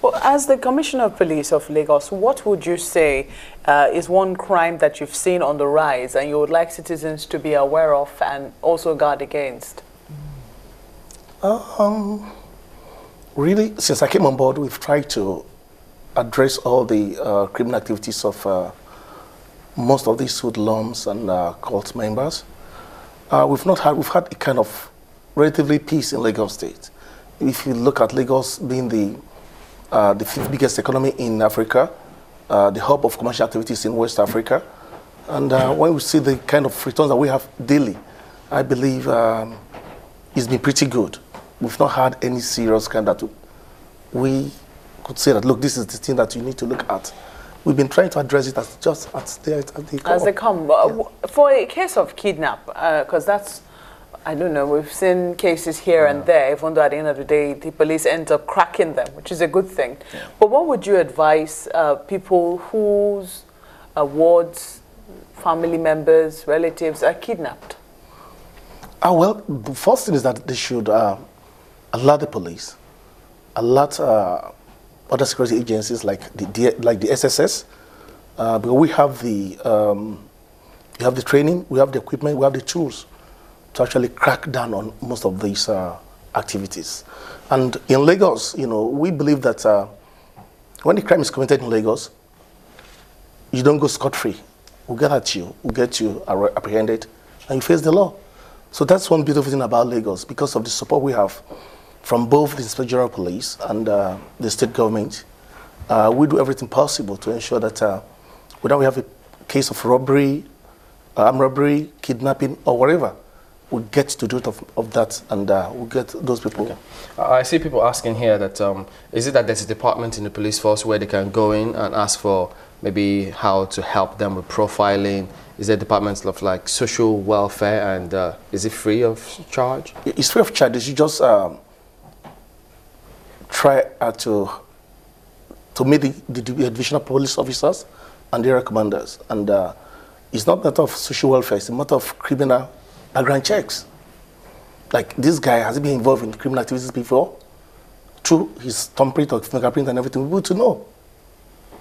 Well, as the Commissioner of Police of Lagos, what would you say is one crime that you've seen on the rise and you would like citizens to be aware of and also guard against? Really, since I came on board, we've tried to address all the criminal activities of most of these hoodlums and cult members. We've had a kind of relatively peace in Lagos State. If you look at Lagos being the fifth biggest economy in Africa, the hub of commercial activities in West Africa. And when we see the kind of returns that we have daily, I believe it's been pretty good. We've not had any serious kind that we could say that, look, this is the thing that you need to look at. We've been trying to address it as they come. Yeah. For a case of kidnap, because that's, I don't know, we've seen cases here and there, even though at the end of the day, the police end up cracking them, which is a good thing. Yeah. But what would you advise people whose wards, family members, relatives are kidnapped? Well, the first thing is that they should alert the police, alert other security agencies like the SSS, because we have the training, we have the equipment, we have the tools to actually crack down on most of these activities. And in Lagos, we believe that when a crime is committed in Lagos, you don't go scot-free. We'll get at you, we'll get you apprehended, and you face the law. So that's one beautiful thing about Lagos, because of the support we have from both the Inspector General Police and the state government. We do everything possible to ensure that whether we have a case of robbery, armed robbery, kidnapping, or whatever, we get to do it of that, and we'll get those people. Okay. I see people asking here that, is it that there's a department in the police force where they can go in and ask for maybe how to help them with profiling? Is there departments of like social welfare, and is it free of charge? It's free of charge. You just try to meet the divisional police officers and their commanders. And it's not a matter of social welfare, it's a matter of criminal background checks. Like, this guy, has he been involved in criminal activities before? Through his thumbprint or fingerprint and everything, we want to know.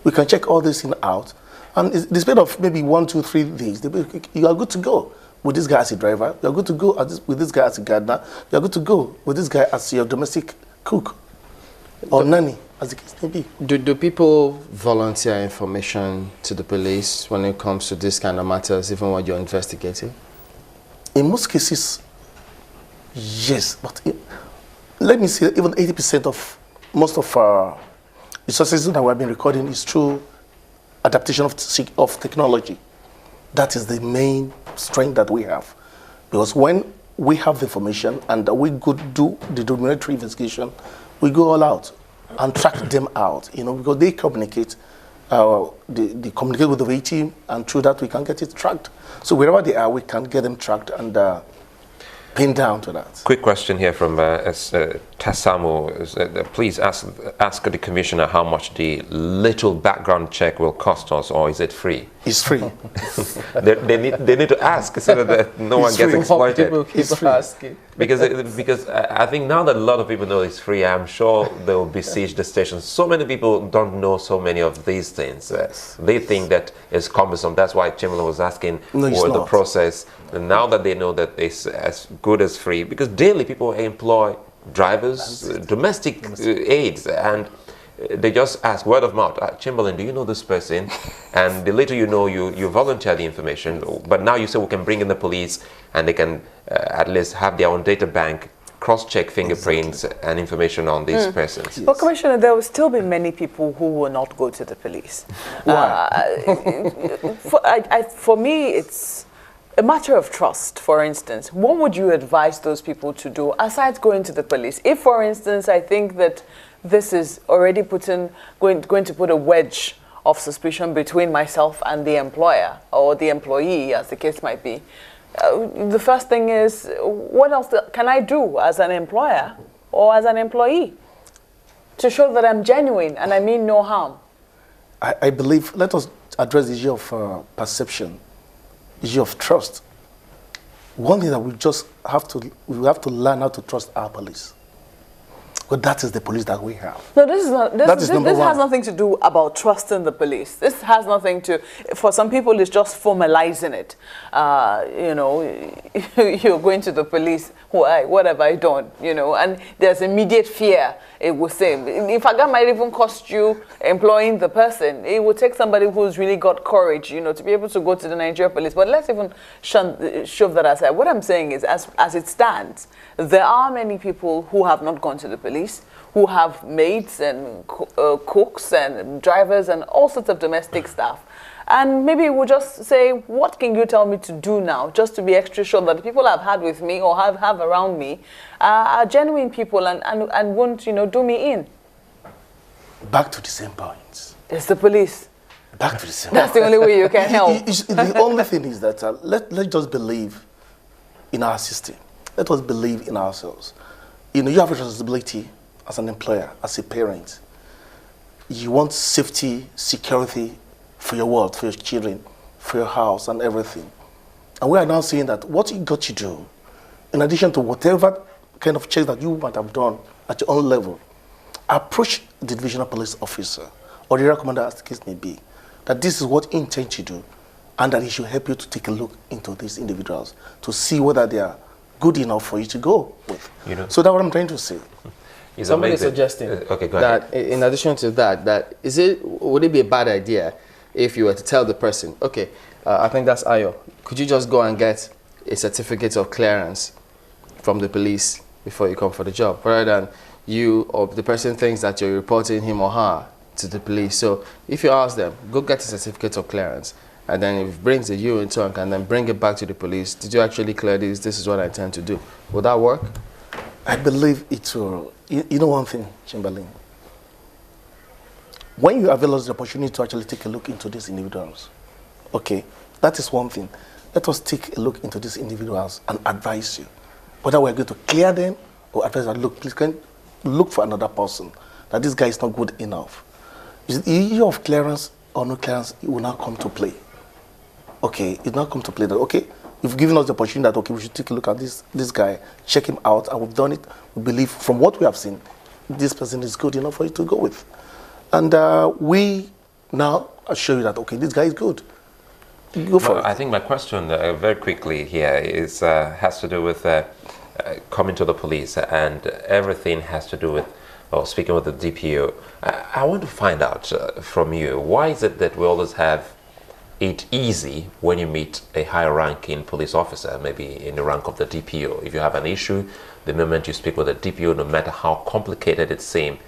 We can check all this thing out. And in the span of maybe 1, 2, 3 days, you are good to go with this guy as a driver. You are good to go with this guy as a gardener. You are good to go with this guy as your domestic cook or nanny, as the case may be. Do people volunteer information to the police when it comes to this kind of matters, even when you're investigating? In most cases, yes. But let me say, even 80% of most of the successes that we have been recording is through adaptation of technology. That is the main strength that we have. Because when we have the information and we could do the documentary investigation, we go all out and track them out, because they communicate, they communicate with the V team, and through that we can get it tracked. So wherever they are, we can get them tracked and pin down to that. Quick question here from Tassamo. Please ask the commissioner how much the little background check will cost us, or is it free? It's free. they need to ask so that no one gets exploited. People keep asking. Because I think now that a lot of people know it's free, I'm sure they will besiege the stations. So many people don't know so many of these things. They think that it's cumbersome. That's why Chamberlain was asking for the process. And now that they know that it's as good as free, because daily people employ drivers, domestic aides, and they just ask word of mouth, Chamberlain, do you know this person? And the later you know, you volunteer the information. But now you say we can bring in the police, and they can at least have their own data bank, cross-check fingerprints and information on these persons. Yes. Well, Commissioner, there will still be many people who will not go to the police. Why? For me, it's a matter of trust. For instance, what would you advise those people to do aside going to the police? If, for instance, I think that this is already going to put a wedge of suspicion between myself and the employer or the employee, as the case might be, the first thing is, what else can I do as an employer or as an employee to show that I'm genuine and I mean no harm? I believe, let us address the issue of perception, issue of trust. One thing that we have to learn how to trust our police. But that is the police that we have. No, this is not. This number one. has nothing to do about trusting the police. This has nothing to. For some people, it's just formalizing it. You know, you're going to the police. Why? What have I done? You know, and there's immediate fear. It will say, in fact, that might even cost you employing the person. It will take somebody who's really got courage, you know, to be able to go to the Nigerian police. But let's even shove that aside. What I'm saying is, as it stands, there are many people who have not gone to the police, who have maids and cooks and drivers and all sorts of domestic staff. And maybe we'll just say, what can you tell me to do now, just to be extra sure that the people I've had with me or have around me are genuine people and won't, you know, do me in? Back to the same point. It's the police. Back to the same That's the only way you can help. The only thing is that let's just believe in our system. Let us believe in ourselves. You know, you have a responsibility as an employer, as a parent. You want safety, security for your world, for your children, for your house and everything. And we are now saying that what you got to do, in addition to whatever kind of checks that you might have done at your own level, approach the divisional police officer or the area commander, as the case may be, that this is what he intends to do, and that he should help you to take a look into these individuals to see whether they are good enough for you to go with. You know? So that's what I'm trying to say. Somebody is suggesting okay, go that ahead. in addition to that, would it be a bad idea if you were to tell the person, okay, I think that's Ayo, could you just go and get a certificate of clearance from the police before you come for the job, rather than you or the person thinks that you're reporting him or her to the police. So if you ask them, go get a certificate of clearance, and then if it brings the you in turn, and then bring it back to the police, did you actually clear this? This is what I intend to do. Would that work? I believe it will. You know one thing, Chamberlain? When you avail us the opportunity to actually take a look into these individuals, okay, that is one thing. Let us take a look into these individuals and advise you whether we're going to clear them or advise them, look, please can look for another person, that this guy is not good enough. The issue of clearance or no clearance, it will not come to play. Okay, it will not come to play that, okay, you've given us the opportunity that, okay, we should take a look at this guy, check him out, and we've done it. We believe, from what we have seen, this person is good enough for you to go with. And we now assure you that, okay, this guy is good. Go for it. I think my question very quickly here is has to do with coming to the police, and everything has to do with speaking with the DPO. I want to find out from you, why is it that we always have it easy when you meet a high-ranking police officer, maybe in the rank of the DPO? If you have an issue, the moment you speak with the DPO, no matter how complicated it seems,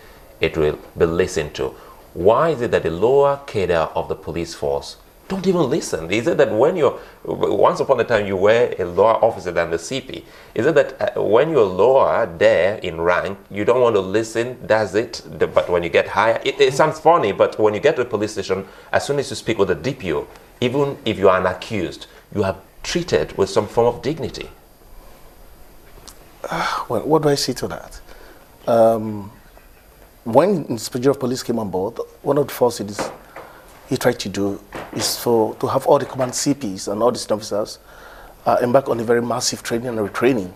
it will be listened to. Why is it that the lower cadre of the police force don't even listen? Is it that when you're, once upon a time you were a lower officer than the CP, is it that when you're lower there in rank, you don't want to listen, that's it? But when you get higher, it sounds funny, but when you get to a police station, as soon as you speak with a DPO, even if you are an accused, you are treated with some form of dignity. Well, what do I say to that? When Inspector of Police came on board, one of the first things he tried to do is to have all the command CPs and all the senior officers embark on a very massive training and retraining.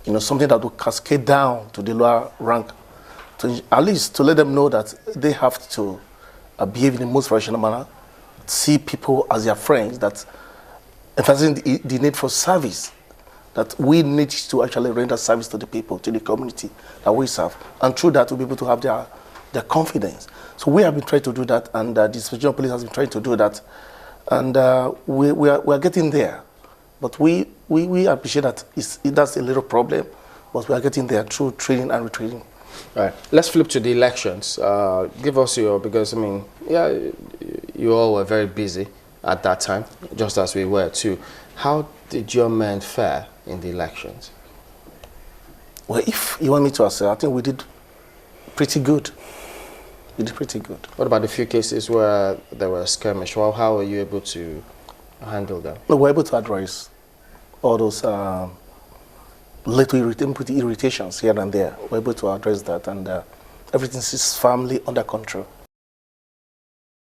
You know, something that will cascade down to the lower rank, to at least to let them know that they have to behave in the most rational manner, see people as their friends, that emphasizing the need for service, that we need to actually render service to the people, to the community that we serve. And through that, we'll be able to have their confidence. So we have been trying to do that, and the Inspector of Police has been trying to do that. And we are getting there. But we appreciate that that's a little problem, but we are getting there through training and retraining. Right. Let's flip to the elections. Give us your, because I mean, yeah, you all were very busy at that time, just as we were too. How did your men fare in the elections? Well, if you want me to say, I think we did pretty good. We did pretty good. What about the few cases where there were skirmish? Well, how were you able to handle them? No, we were able to address all those little irritations here and there. We were able to address that, and everything is firmly under control.